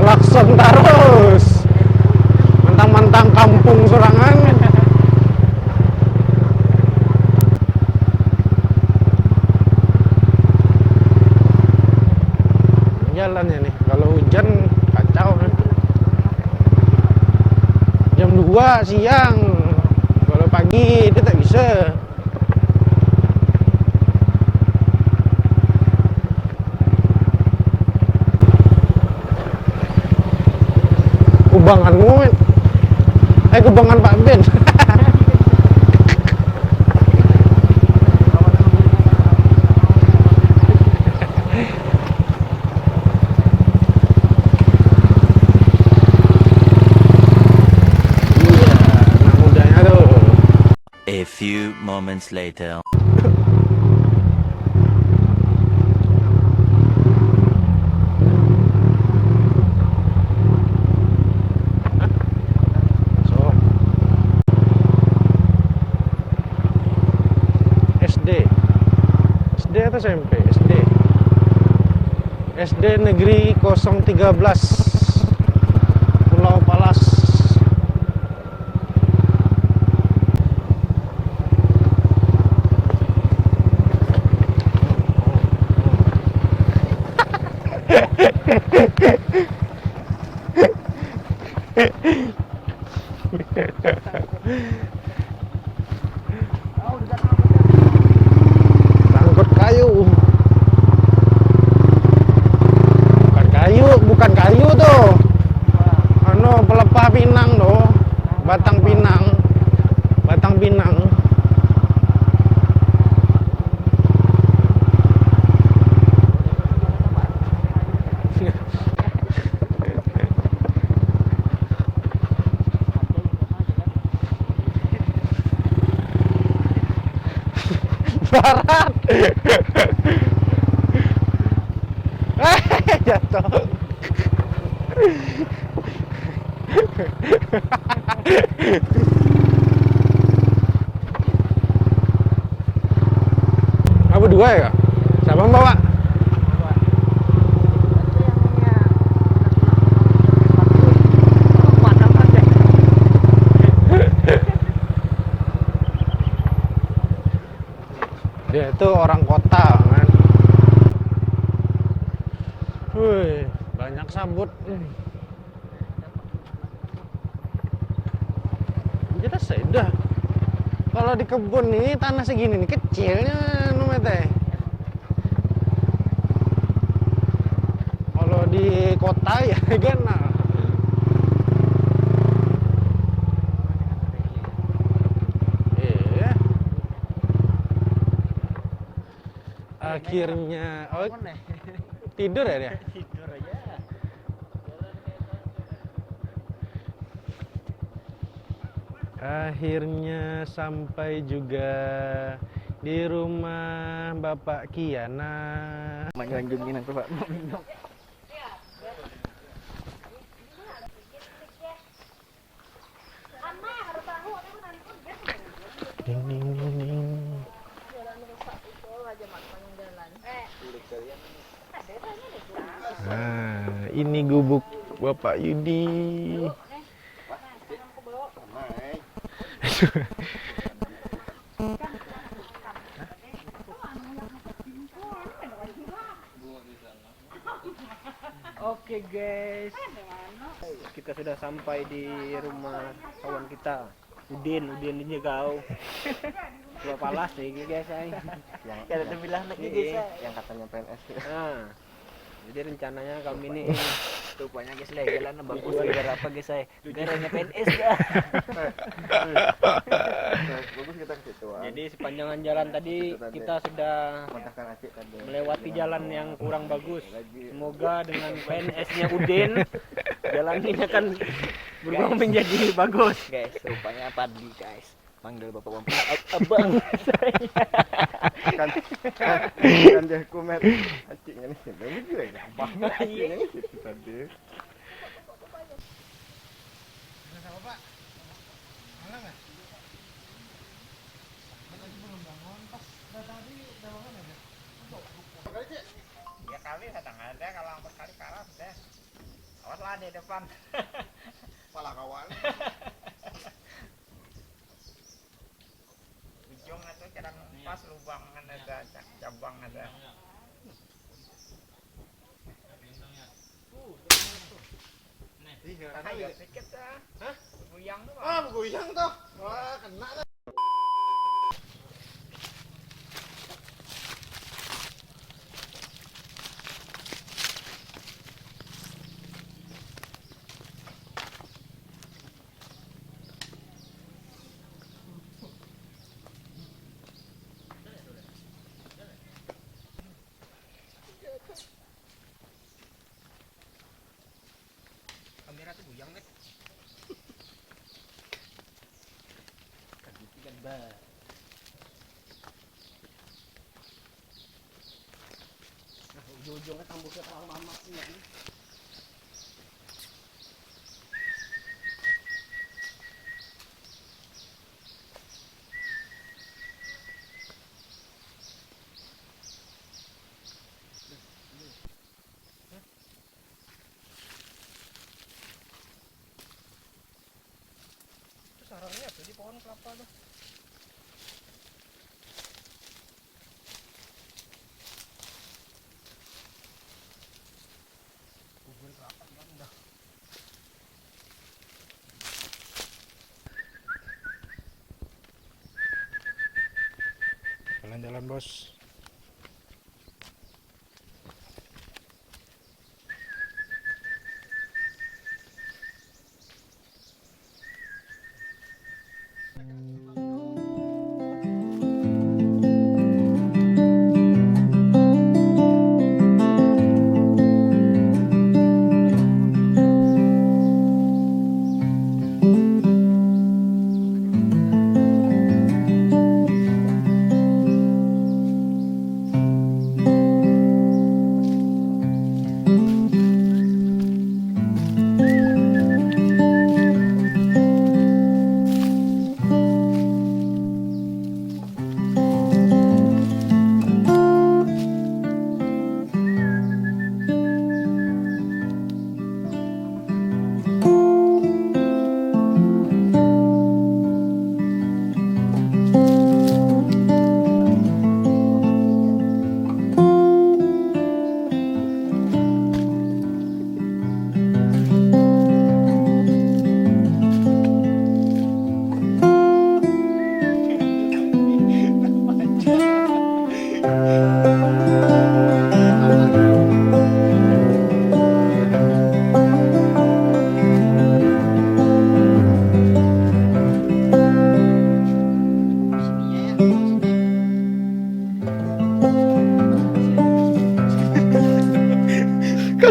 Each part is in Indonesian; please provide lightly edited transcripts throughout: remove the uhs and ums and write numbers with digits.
klakson terus mentang-mentang kampung Sorangan. Jalannya nih kalau hujan kacau nih. Jam 2 siang, kalau pagi itu tak bisa. Kubanganmu, kubangan Pak Ben. A few moments later. SD atau SMP? SD Negeri 013 Pulau Palas. Sangkut kayu. Bukan kayu tuh. Pelepah pinang tuh. Batang pinang. Barat. Jatuh. berdua ya? Siapa yang bawa? Dia itu orang kota kan. Wih, banyak sabut. Kita sudah. Kalau di kebun ini tanah segini nih kecilnya teh. Kalau di kota ya kan. Iya. Akhirnya tidur ya dia? Tidur aja. Akhirnya sampai juga di rumah Bapak Kiana. Manjungin aku Pak. Ding ding ding ding. Nah, ini gubuk Bapak Yudi. Oke guys, kita sudah sampai di rumah kawan kita. Udin ini kau. Dua palas nih guys, yang ada bilang lagi guys, yang katanya PNS. Nah, jadi rencananya kami ini rupanya guys lah jalan bagus gara apa guys garanya PNS ya. Bagus kita ke situ. Jadi sepanjangan jalan tadi kita sudah melewati jalan yang kurang bagus. Semoga dengan PNS-nya Udin jalan ini akan berubah menjadi bagus. Guys, rupanya Padli guys. Panggil Bapak Abang kan dia komen acingnya nih sebenarnya juga ya abangnya acingnya nih situ tadi. Sama Pak. Malam ya? Tadi belum bangun pas tadi udah bangun ya? Kali Cik? Ya kali datang ada kalau angkut kali kalah deh. Awas lah di depan. Pala kawan. Ujung itu kadang pas lubang ada cabang ada. Ayo sedikit dah. Hah? Buyang tuh. Ah, buyang tuh. Wah, kena dah. Kamera tuh buyang deh. Ujung-ujungnya tambuknya terlalu lama ya. Itu sarangnya tuh di pohon kelapa tuh. Jalan-jalan bos.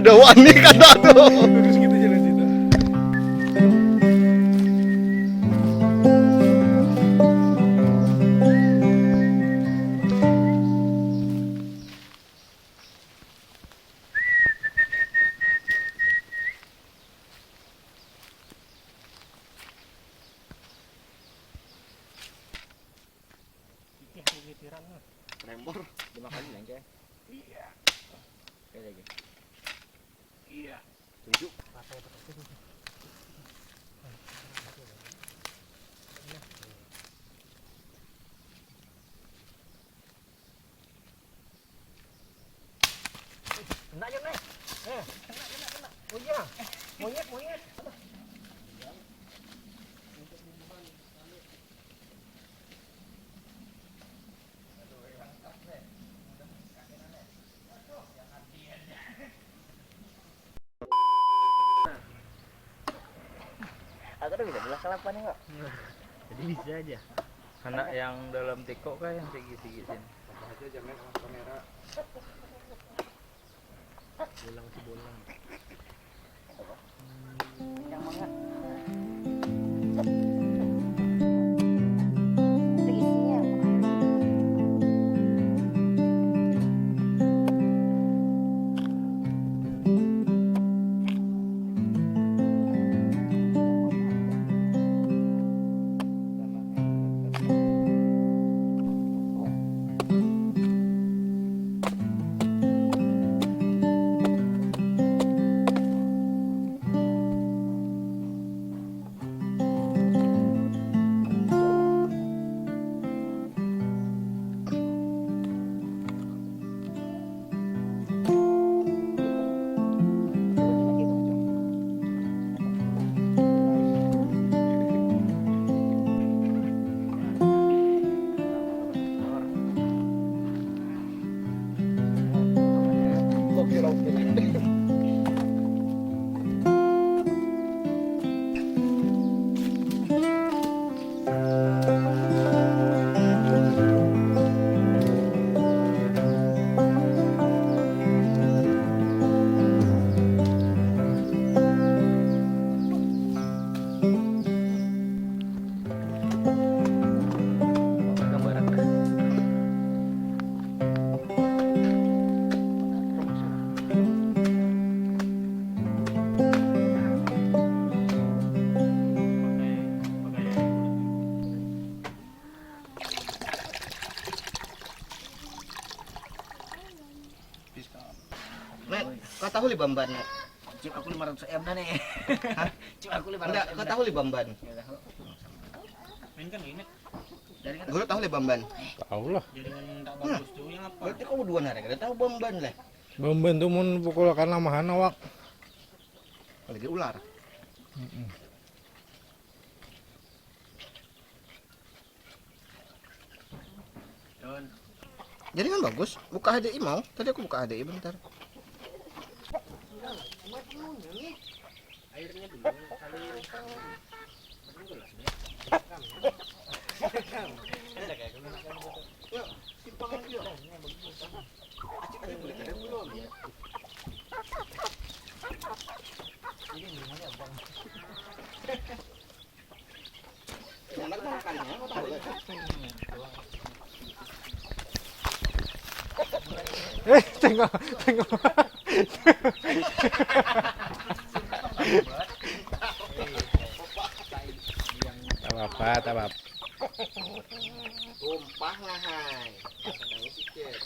udah wani kata tuh. Terus gitu jalan Cina. Rembor 5 kali lengke. Iya. Oke lagi. Iya. 7. Kena je naik. Kena. Oh iya. Monyet. Aku udah bisa belah kelapannya kok. Jadi bisa aja. Anak yang dalam teko kah yang segi-segisin. Aja jangan kamera. Bolang si bolang. Yang banget. Kau tahu li Bamban? Cip aku 500 M dah nih. Hah? Cip aku 500 Enggak, M. kau tahu li Bamban? Main kan ini. Jaringan Gue tahu li Bamban. Tahu lah. jaringan tak bagus tuh yang apa? Berarti kau berdua hari kada tahu Bamban lah. Membantu mun pukul karena mahana wak. Lagi ular. Don. Jaringan bagus. Buka HDI mau? Tadi aku buka HDI bentar. Airnya dulu kali Tengok. Tak apa. Tumpah lah hai. Sedang sikit.